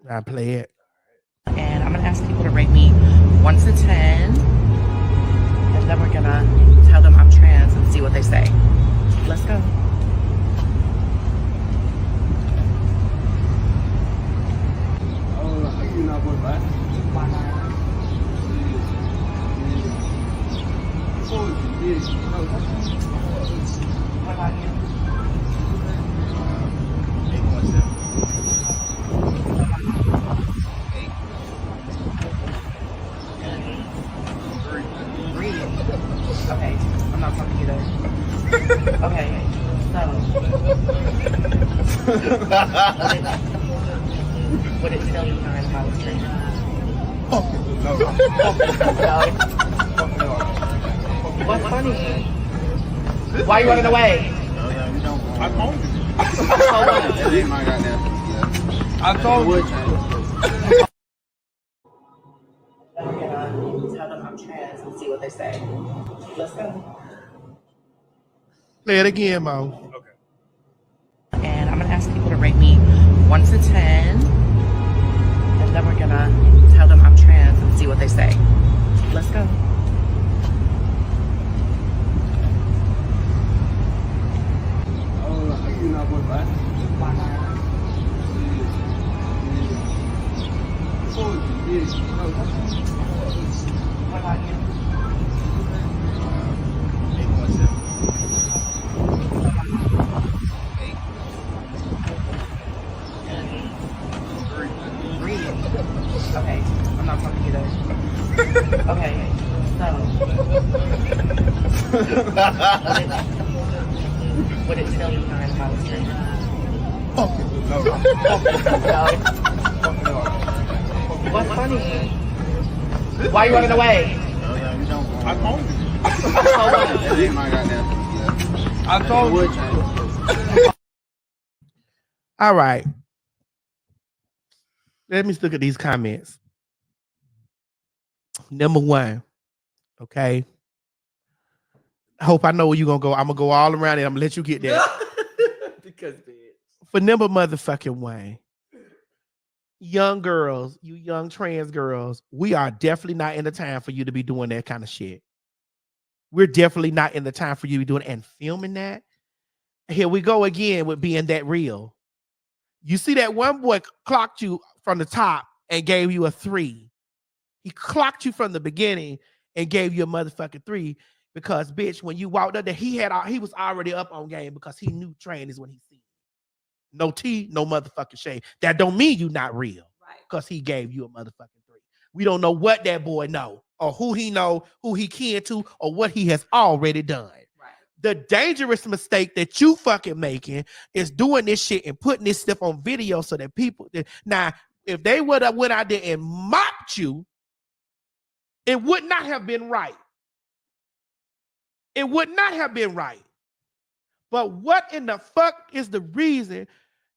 I play it. And I'm going to ask people to rate me 1 to 10. And then we're going to tell them I'm trans and see what they say. Let's go. What about you? Okay, I'm not talking either. Okay, so would it tell you nine if I was trans? No. What's funny? Why are you running away? I'm home. That ain't my goddamn. I told you. I'm gonna tell them I'm trans and see what they say. Let's go. Play it again, Mo. Okay. And I'm gonna ask people to rate me 1 to 10. And then we're gonna tell them I'm trans and see what they say. Let's go. Why not? What about you? Okay, I'm not talking either. Okay, so would it tell you nine if I was trans? No. What's funny? Why are you running away? I'm home. That ain't my goddamn. I told you. All right. Let me look at these comments. Number one, okay. I hope I know where you're gonna go. I'm gonna go all around it. I'm gonna let you get there. Because bitch. For number motherfucking one, young girls, you young trans girls, we are definitely not in the time for you to be doing that kind of shit. We're definitely not in the time for you to be doing and filming that. Here we go again with being that real. You see that one boy clocked you from the top and gave you a 3. He clocked you from the beginning and gave you a motherfucking 3 because, bitch, when you walked up there, he was already up on game because he knew train is when he seen. No tea, no motherfucking shade. That don't mean you not real, right? Because he gave you a motherfucking 3. We don't know what that boy know or who he know, who he kin to, or what he has already done. The dangerous mistake that you fucking making is doing this shit and putting this stuff on video so that people now, if they would have went out there and mocked you, it would not have been right. It would not have been right. But what in the fuck is the reason?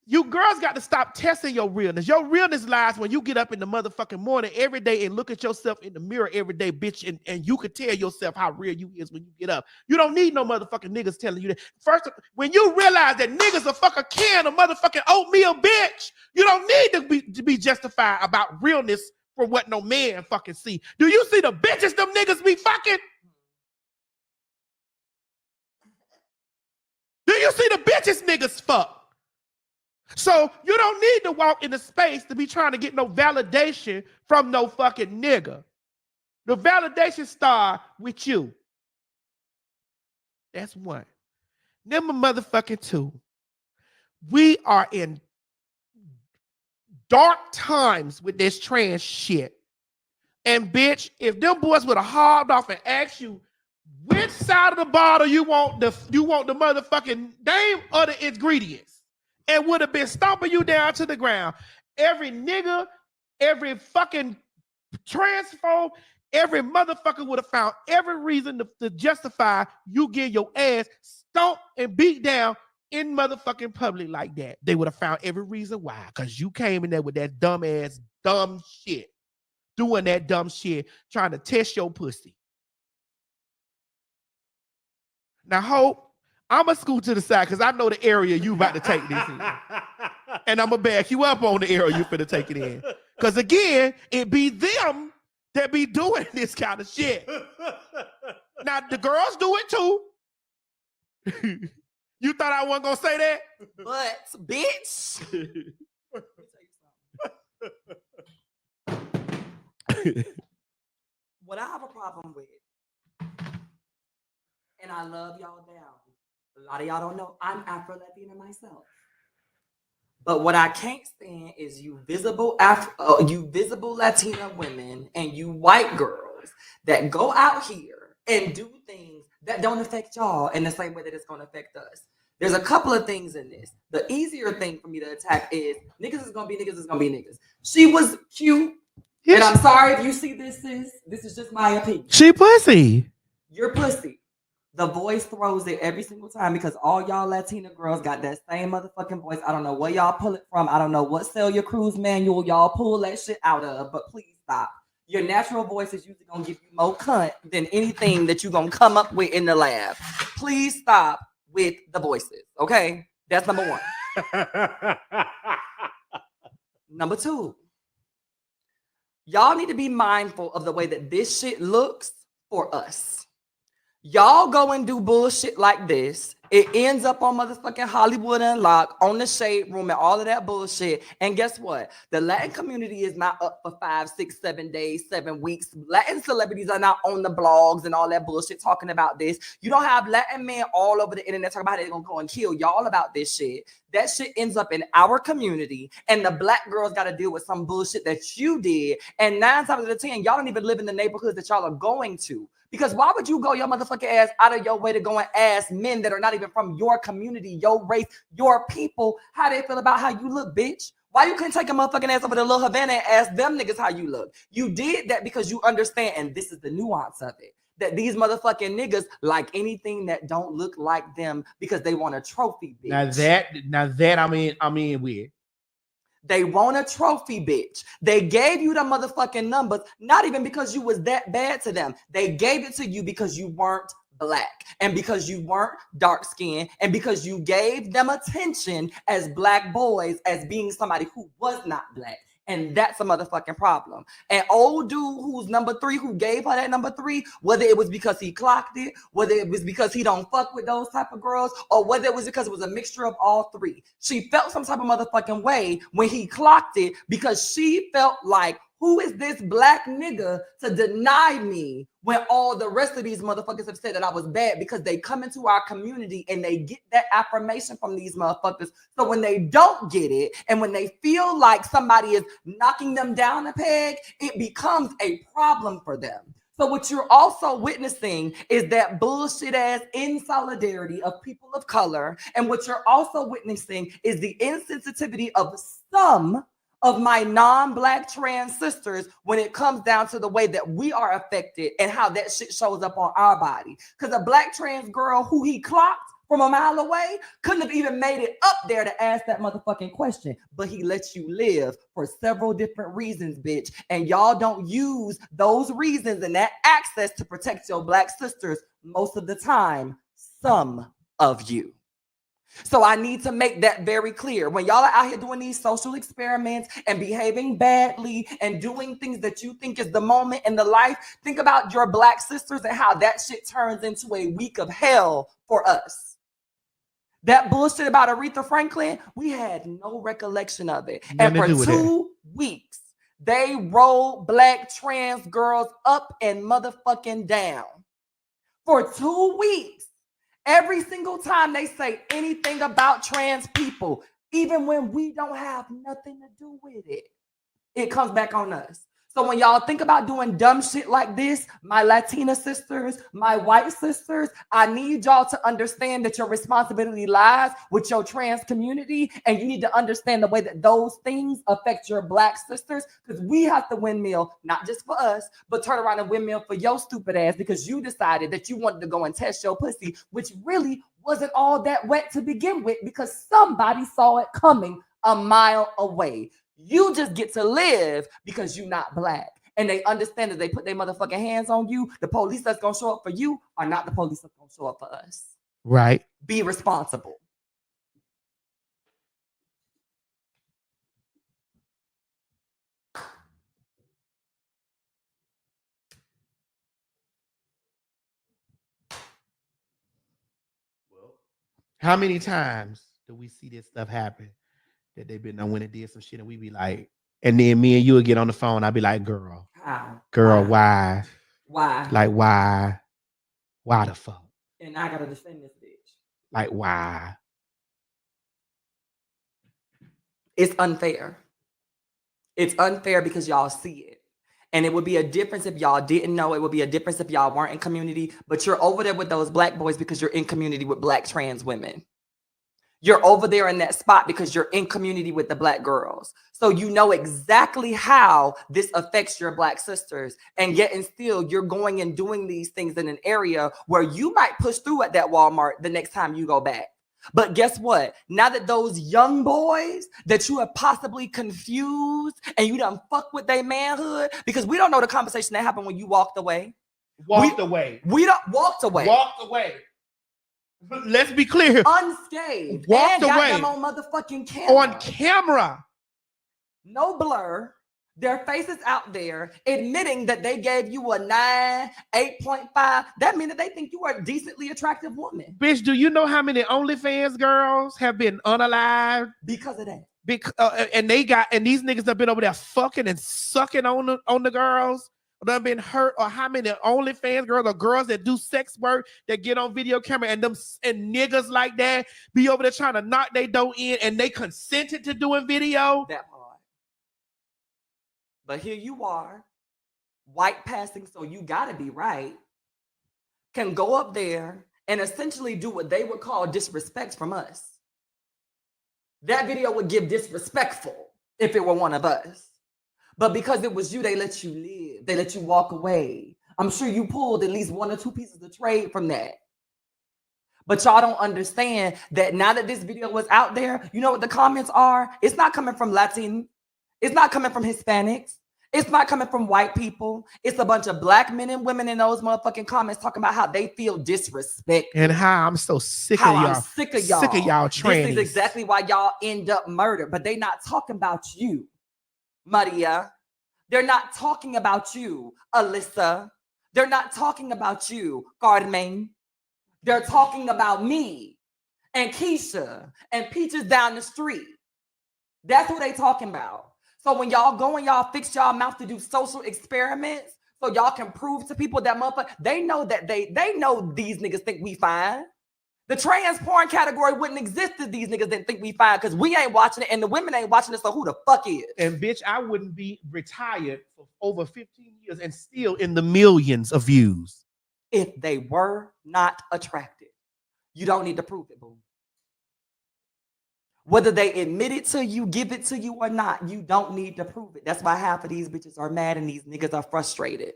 You girls got to stop testing your realness. Your realness lies when you get up in the motherfucking morning every day and look at yourself in the mirror every day, bitch, and you can tell yourself how real you is when you get up. You don't need no motherfucking niggas telling you that. First, when you realize that niggas a fucking can of motherfucking oatmeal, bitch, you don't need to be justified about realness for what no man fucking see. Do you see the bitches them niggas be fucking? Do you see the bitches niggas fuck? So you don't need to walk in the space to be trying to get no validation from no fucking nigga. The validation start with you. That's one. Number motherfucking 2. We are in dark times with this trans shit. And bitch, if them boys would have hopped off and asked you which side of the bottle you want the motherfucking name of the ingredients, and would have been stomping you down to the ground. Every nigga, every fucking transphobe, every motherfucker would have found every reason to justify you get your ass stomped and beat down in motherfucking public like that. They would have found every reason why, because you came in there with that dumb shit, doing that dumb shit, trying to test your pussy. Now, Hope, I'm going to scoot to the side because I know the area you about to take this in. And I'm going to back you up on the area you finna take it in. Because again, it be them that be doing this kind of shit. Now, the girls do it too. You thought I wasn't going to say that? But, bitch. What I have a problem with, and I love y'all down. A lot of y'all don't know I'm Afro-Latina myself. But what I can't stand is you visible Latina women and you white girls that go out here and do things that don't affect y'all in the same way that it's going to affect us. There's a couple of things in this. The easier thing for me to attack is niggas is going to be niggas is going to be niggas. She was cute. Yes. And I'm sorry if you see this is just my opinion. She pussy. You're pussy. The voice throws it every single time because all y'all Latina girls got that same motherfucking voice. I don't know where y'all pull it from. I don't know what Sell Your Cruise manual y'all pull that shit out of, but please stop. Your natural voice is usually going to give you more cunt than anything that you're going to come up with in the lab. Please stop with the voices, okay? That's number one. Number two, y'all need to be mindful of the way that this shit looks for us. Y'all go and do bullshit like this. It ends up on motherfucking Hollywood Unlocked, on the Shade Room, and all of that bullshit. And guess what? The Latin community is not up for 5, 6, 7 days, 7 weeks. Latin celebrities are not on the blogs and all that bullshit talking about this. You don't have Latin men all over the internet talking about they're gonna go and kill y'all about this shit. That shit ends up in our community, and the black girls got to deal with some bullshit that you did. And 9 times out of 10, y'all don't even live in the neighborhoods that y'all are going to. Because why would you go your motherfucking ass out of your way to go and ask men that are not even from your community, your race, your people, how they feel about how you look, bitch? Why you couldn't take a motherfucking ass over to Little Havana and ask them niggas how you look? You did that because you understand, and this is the nuance of it, that these motherfucking niggas like anything that don't look like them because they want a trophy, bitch. Now that I'm in with. They want a trophy, bitch. They gave you the motherfucking numbers, not even because you was that bad to them. They gave it to you because you weren't black and because you weren't dark skinned and because you gave them attention as black boys as being somebody who was not black. And that's a motherfucking problem. And old dude who's number 3, who gave her that number 3, whether it was because he clocked it, whether it was because he don't fuck with those type of girls, or whether it was because it was a mixture of all 3. She felt some type of motherfucking way when he clocked it because she felt like, who is this black nigga to deny me when all the rest of these motherfuckers have said that I was bad? Because they come into our community and they get that affirmation from these motherfuckers. So when they don't get it and when they feel like somebody is knocking them down a peg, it becomes a problem for them. So what you're also witnessing is that bullshit ass insolidarity of people of color. And what you're also witnessing is the insensitivity of some of my non-black trans sisters when it comes down to the way that we are affected and how that shit shows up on our body. Because a black trans girl who he clocked from a mile away couldn't have even made it up there to ask that motherfucking question. But he lets you live for several different reasons, bitch. And y'all don't use those reasons and that access to protect your black sisters most of the time. Some of you. So I need to make that very clear. When y'all are out here doing these social experiments and behaving badly and doing things that you think is the moment in the life, think about your black sisters and how that shit turns into a week of hell for us. That bullshit about Aretha Franklin, we had no recollection of it. And for 2 weeks, they rolled black trans girls up and motherfucking down. For 2 weeks. Every single time they say anything about trans people, even when we don't have nothing to do with it, it comes back on us. So when y'all think about doing dumb shit like this, my Latina sisters, my white sisters, I need y'all to understand that your responsibility lies with your trans community, and you need to understand the way that those things affect your black sisters, because we have to windmill, not just for us, but turn around and windmill for your stupid ass because you decided that you wanted to go and test your pussy, which really wasn't all that wet to begin with because somebody saw it coming a mile away. You just get to live because you're not black. And they understand that they put their motherfucking hands on you. The police that's going to show up for you are not the police that's going to show up for us. Right. Be responsible. How many times do we see this stuff happen that they've been on when it did some shit and we be like, and then me and you would get on the phone. I'd be like, girl, How? why? Why? Like, why? Why the fuck? And I gotta defend this bitch. Like, why? It's unfair. It's unfair because y'all see it. And it would be a difference if y'all didn't know. It would be a difference if y'all weren't in community. But you're over there with those black boys because you're in community with black trans women. You're over there in that spot because you're in community with the black girls. So you know exactly how this affects your black sisters. And yet and still, you're going and doing these things in an area where you might push through at that Walmart the next time you go back. But guess what? Now that those young boys that you have possibly confused and you done fuck with their manhood, because we don't know the conversation that happened when you walked away. Walked away. We don't walked away. Walked away. Let's be clear. Unscathed. Walked and got away. them on motherfucking camera. On camera. No blur. Their faces out there admitting that they gave you a 9, 8.5. That means that they think you are a decently attractive woman. Bitch, do you know how many OnlyFans girls have been unalived? Because of that. And these niggas have been over there fucking and sucking on the girls. That have been hurt, or how many OnlyFans girls or girls that do sex work that get on video camera and niggas like that be over there trying to knock their dough in and they consented to doing video. That part. But here you are, white passing, so you gotta be right, can go up there and essentially do what they would call disrespect from us. That video would give disrespectful if it were one of us. But because it was you, they let you live. They let you walk away. I'm sure you pulled at least 1 or 2 pieces of trade from that. But y'all don't understand that now that this video was out there, you know what the comments are? It's not coming from Latin. It's not coming from Hispanics. It's not coming from white people. It's a bunch of black men and women in those motherfucking comments talking about how they feel disrespect. And how I'm so sick of y'all. I'm sick of y'all. Sick of y'all trannies. This is exactly why y'all end up murdered. But they not talking about you, Maria. They're not talking about you, Alyssa. They're not talking about you, Carmen. They're talking about me and Keisha and Peaches down the street. That's what they talking about. So when y'all go and y'all fix y'all mouth to do social experiments so y'all can prove to people that motherfucker, they know that they know these niggas think we fine. The trans porn category wouldn't exist if these niggas didn't think we fine because we ain't watching it and the women ain't watching it, so who the fuck is? And bitch, I wouldn't be retired for over 15 years and still in the millions of views. If they were not attractive. You don't need to prove it, boo. Whether they admit it to you, give it to you or not, you don't need to prove it. That's why half of these bitches are mad and these niggas are frustrated.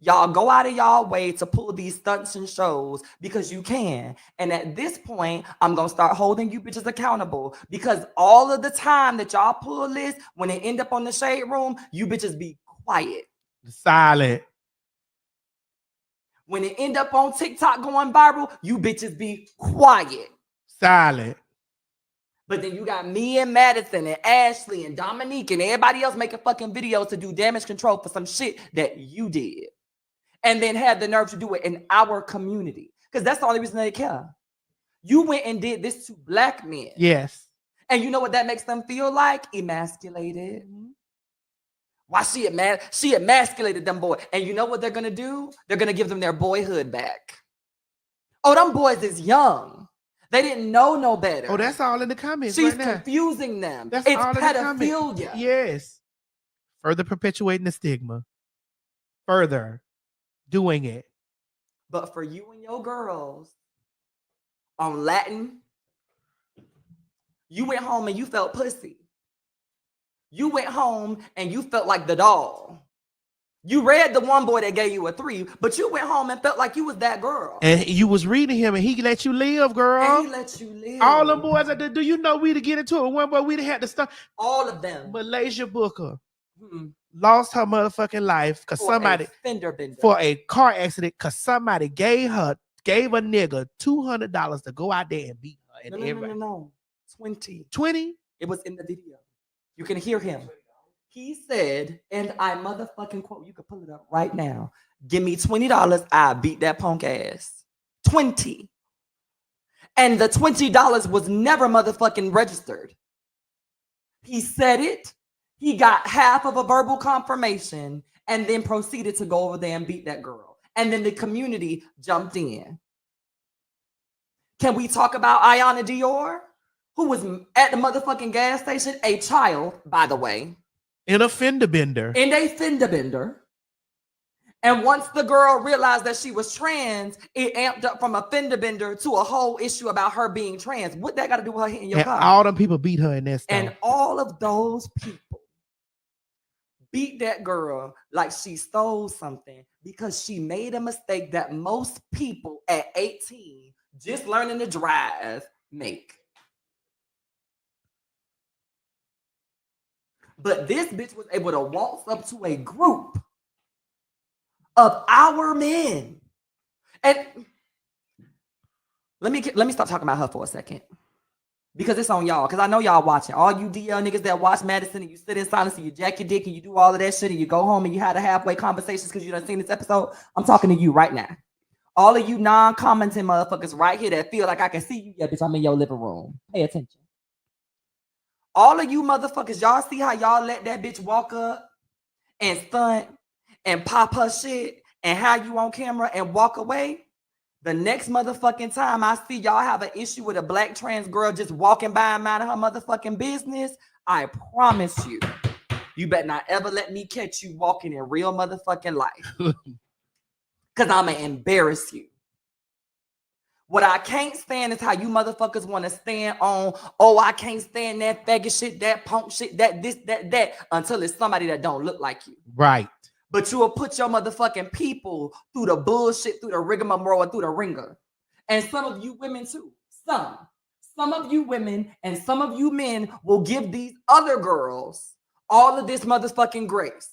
Y'all go out of y'all way to pull these stunts and shows because you can. And at this point, I'm going to start holding you bitches accountable because all of the time that y'all pull this, when it end up on the shade room, you bitches be quiet. Silent. When it end up on TikTok going viral, you bitches be quiet. Silent. But then you got me and Madison and Ashley and Dominique and everybody else making fucking videos to do damage control for some shit that you did. And then had the nerve to do it in our community. Because that's the only reason they care. You went and did this to black men. Yes. And you know what that makes them feel like? Emasculated. Why she emasculated them boys. And you know what they're going to do? They're going to give them their boyhood back. Oh, them boys is young. They didn't know no better. Oh, that's all in the comments. She's right confusing them. That's it's all pedophilia. Yes. Further perpetuating the stigma. Further doing it. But for you and your girls on Latin, you went home and you felt pussy. You went home and you felt like the doll. You read the one boy that gave you a 3, but you went home and felt like you was that girl. And you was reading him and he let you live, girl. And he let you live. All them boys, do you know we to get into it? One boy, we had to start. All of them. Malaysia Booker lost her motherfucking life because somebody, fender bender. for a car accident, because somebody gave her gave a nigga $200 to go out there and beat her. And everybody. No. 20. 20? It was in the video. You can hear him. He said, and I motherfucking quote, you can pull it up right now. Give me $20, I beat that punk ass. 20. And the $20 was never motherfucking registered. He said it. He got half of a verbal confirmation and then proceeded to go over there and beat that girl. And then the community jumped in. Can we talk about Ayanna Dior, who was at the motherfucking gas station, a child, by the way. In a fender bender. And once the girl realized that she was trans, it amped up from a fender bender to a whole issue about her being trans. What that got to do with her hitting your car? All them people beat her in that stuff. And all of those people beat that girl like she stole something because she made a mistake that most people at 18, just learning to drive, make. But this bitch was able to waltz up to a group of our men. And let me stop talking about her for a second. Because it's on y'all. Because I know y'all watching. All you DL niggas that watch Madison and you sit in silence and you jack your dick and you do all of that shit and you go home and you had a halfway conversations because you done seen this episode. I'm talking to you right now. All of you non-commenting motherfuckers right here that feel like I can see you. Yeah, bitch, I'm in your living room. Pay attention. All of you motherfuckers, y'all see how y'all let that bitch walk up and stunt and pop her shit and have you on camera and walk away? The next motherfucking time I see y'all have an issue with a black trans girl just walking by and minding her motherfucking business, I promise you, you better not ever let me catch you walking in real motherfucking life. Because I'm going to embarrass you. What I can't stand is how you motherfuckers want to stand on, oh, I can't stand that faggot shit, that punk shit, that this, that, until it's somebody that don't look like you. Right. But you will put your motherfucking people through the bullshit, through the rigmarole, and through the ringer. And some of you women too. Some of you women and some of you men will give these other girls all of this motherfucking grace.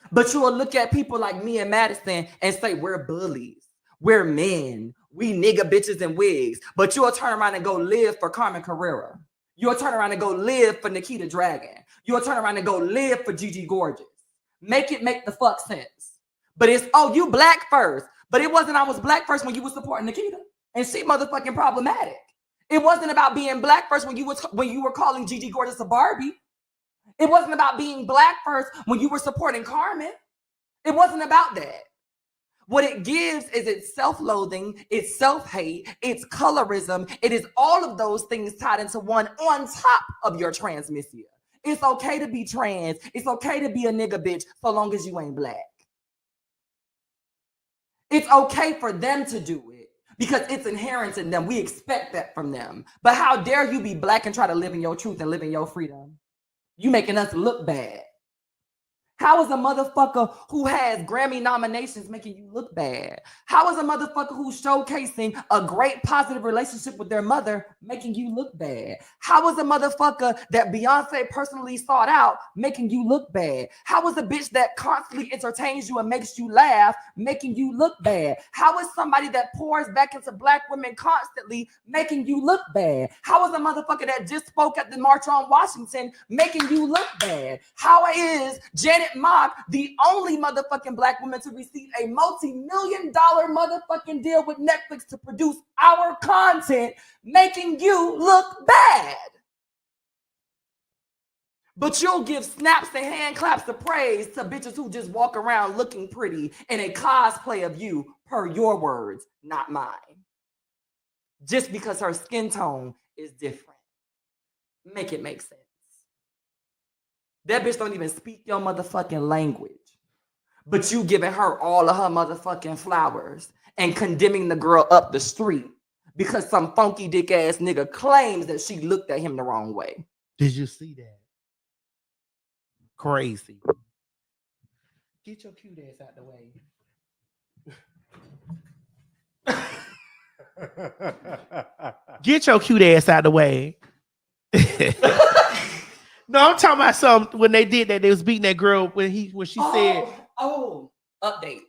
But you will look at people like me and Madison and say, we're bullies. We're men. We nigga bitches in wigs. But you'll turn around and go live for Carmen Carrera. You'll turn around and go live for Nikita Dragon. You'll turn around and go live for Gigi Gorgeous. Make it make the fuck sense. But it's, oh, you black first. But it wasn't I was black first when you were supporting Nikita. And she motherfucking problematic. It wasn't about being black first when you were calling Gigi Gorgeous a Barbie. It wasn't about being black first when you were supporting Carmen. It wasn't about that. What it gives is it's self-loathing, it's self-hate, it's colorism. It is all of those things tied into one on top of your transmisia. It's okay to be trans. It's okay to be a nigga bitch so long as you ain't black. It's okay for them to do it because it's inherent in them. We expect that from them. But how dare you be black and try to live in your truth and live in your freedom? You making us look bad. How is a motherfucker who has Grammy nominations making you look bad? How is a motherfucker who's showcasing a great positive relationship with their mother making you look bad? How is a motherfucker that Beyonce personally sought out making you look bad? How is a bitch that constantly entertains you and makes you laugh making you look bad? How is somebody that pours back into black women constantly making you look bad? How is a motherfucker that just spoke at the March on Washington making you look bad? How is Janet Mock the only motherfucking black woman to receive a multi-million-dollar motherfucking deal with Netflix to produce our content making you look bad? But you'll give snaps and hand claps of praise to bitches who just walk around looking pretty in a cosplay of you, per your words, not mine. Just because her skin tone is different. Make it make sense. That bitch don't even speak your motherfucking language. But you giving her all of her motherfucking flowers and condemning the girl up the street because some funky dick ass nigga claims that she looked at him the wrong way. Did you see that? Crazy. Get your cute ass out the way. Get your cute ass out the way. No, I'm talking about something when they did that. They was beating that girl when she said, updates.